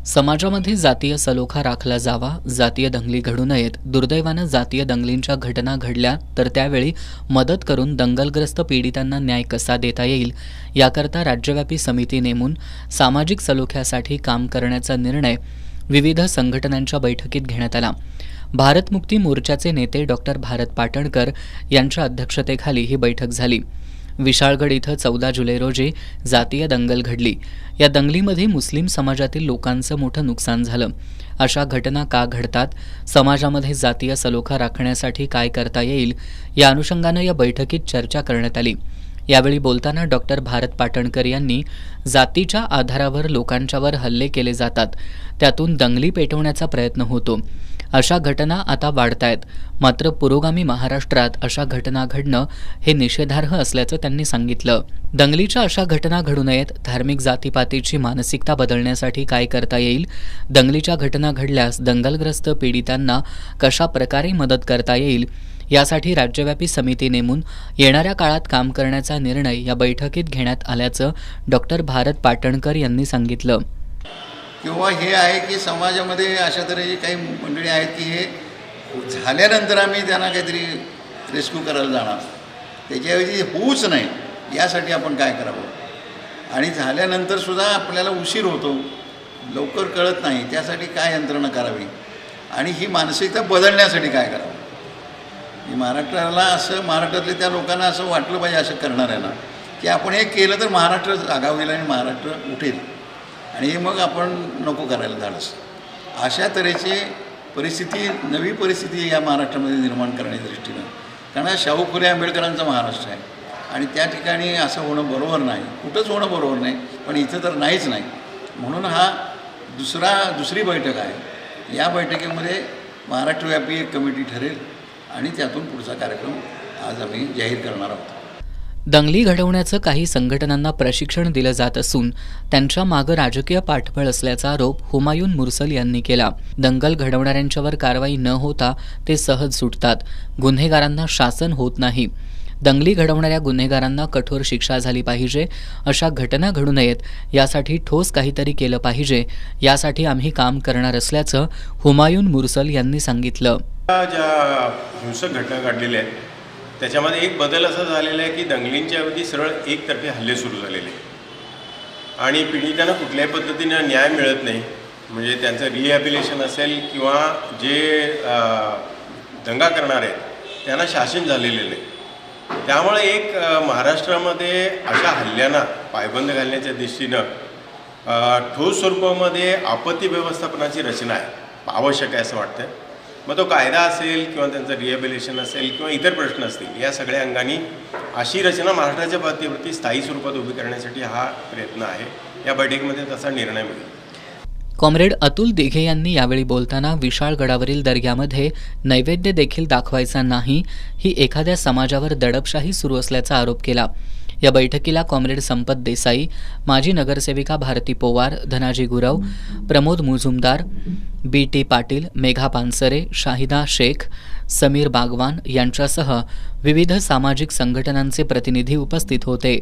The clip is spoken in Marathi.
समाजामध्ये जातीय सलोखा राखला जावा, जातीय दंगली घडू नयेत. दुर्दैवानं जातीय दंगलींच्या घटना घडल्या तर त्यावेळी मदत करून दंगलग्रस्त पीडितांना न्याय कसा देता येईल याकरता राज्यव्यापी समिती नेमून सामाजिक सलोख्यासाठी काम करण्याचा निर्णय विविध संघटनांच्या बैठकीत घेण्यात आला. भारत मुक्ती मोर्चाचे नेते डॉक्टर भारत पाटणकर यांच्या अध्यक्षतेखाली ही बैठक झाली. विशाळगड इथं 14 जुलै रोजी जातीय दंगल घडली. या दंगलीमध्ये मुस्लिम समाजातील लोकांचं मोठं नुकसान झालं. अशा घटना का घडतात, समाजामध्ये जातीय सलोखा राखण्यासाठी काय करता येईल या अनुषंगानं या बैठकीत चर्चा करण्यात आली. यावेळी बोलताना डॉक्टर भारत पाटणकर यांनी जातीच्या आधारावर लोकांच्यावर हल्ले केले जातात, त्यातून दंगली पेटवण्याचा प्रयत्न होतो. अशा घटना आता वाढतायत. मात्र पुरोगामी महाराष्ट्रात अशा घटना घडणं हे निषेधार्ह असल्याचं त्यांनी सांगितलं. दंगलीच्या अशा घटना घडू नयेत. धार्मिक जातीपातीची मानसिकता बदलण्यासाठी काय करता येईल, दंगलीच्या घटना घडल्यास दंगलग्रस्त पीडितांना कशा प्रकारे मदत करता येईल यासाठी राज्यव्यापी समिती नेमून येणाऱ्या काळात काम करण्याचा निर्णय या बैठकीत घेण्यात आल्याचं डॉक्टर भारत पाटणकर यांनी सांगितलं. किंवा हे आहे की समाजामध्ये अशा तऱ्हेची काही मंडळी आहेत की हे झाल्यानंतर आम्ही त्यांना काहीतरी रेस्क्यू करायला जाणार, त्याच्याऐवजी होऊच नाही यासाठी आपण काय करावं. आणि झाल्यानंतरसुद्धा आपल्याला उशीर होतो, लवकर कळत नाही, त्यासाठी काय यंत्रणा करावी आणि ही मानसिकता बदलण्यासाठी काय करावं. महाराष्ट्रातल्या त्या लोकांना असं वाटलं पाहिजे, असं करणाऱ्यांना, की आपण हे केलं तर महाराष्ट्र जागा होईल आणि महाराष्ट्र उठेल आणि हे मग आपण नको करायला धाडस. अशा तऱ्हेची परिस्थिती, नवी परिस्थिती या महाराष्ट्रामध्ये निर्माण करण्याच्या दृष्टीनं, कारण हा शाहू फुले आंबेडकरांचा महाराष्ट्र आहे आणि त्या ठिकाणी असं होणं बरोबर नाही, कुठंच होणं बरोबर नाही, पण इथं तर नाहीच नाही. म्हणून हा दुसरी बैठक आहे. या बैठकीमध्ये महाराष्ट्रव्यापी एक कमिटी ठरेल आणि त्यातून पुढचा कार्यक्रम आज आम्ही जाहीर करणार आहोत. दंगली घडवण्याचं काही संघटनांना प्रशिक्षण दिलं जात असून त्यांच्या मागं राजकीय पाठबळ असल्याचा आरोप हुमायून मुरसल यांनी केला. दंगल घडवणाऱ्यांच्यावर कारवाई न होता ते सहज सुटतात. गुन्हेगारांना शासन होत नाही. दंगली घडवणाऱ्या गुन्हेगारांना कठोर शिक्षा झाली पाहिजे. अशा घटना घडू नयेत यासाठी ठोस काहीतरी केलं पाहिजे. यासाठी आम्ही काम करणार असल्याचं हुमायून मुरसल यांनी सांगितलं. ज्या हिंसक घटना घडलेल्या आहेत त्याच्यामध्ये एक बदल असा झालेला आहे की दंगलींच्या ऐवजी सरळ एकतर्फे हल्ले सुरू झालेले आणि पीडितांना कुठल्याही पद्धतीनं न्याय मिळत नाही. म्हणजे त्यांचं रिहॅबिलिटेशन असेल किंवा जे दंगा करणार आहेत त्यांना शासन झालेले नाही. त्यामुळे एक महाराष्ट्रामध्ये अशा हल्ल्यांना पायबंद घालण्याच्या दृष्टीनं ठोस स्वरूपामध्ये आपत्ती व्यवस्थापनाची रचना आहे आवश्यक आहे असं वाटतं. मग तो कायदा असेल किंवा त्यांचं रिहॅबिलिटेशन असेल किंवा इतर प्रश्न असतील, या सगळ्या अंगाने अशी रचना महाराष्ट्राच्या पातळीवरती स्थायी स्वरूपात उभी करण्यासाठी हा प्रयत्न आहे. या बैठकीमध्ये तसा निर्णय मिळेल. कॉम्रेड अतुल दिघे यांनी यावेळी बोलताना विशाळगडावरील दर्ग्यामध्ये नैवेद्य देखील दाखवायचा नाही, ही एखाद्या समाजावर दडपशाही सुरू असल्याचा आरोप केला. या बैठकीला कॉम्रेड संपत देसाई, माजी नगरसेविका भारती पोवार, धनाजी गुरव, प्रमोद मुजुमदार, BT पाटील, मेघा पानसरे, शाहिदा शेख, समीर बागवान यांच्यासह विविध सामाजिक संघटनांचे प्रतिनिधी उपस्थित होते.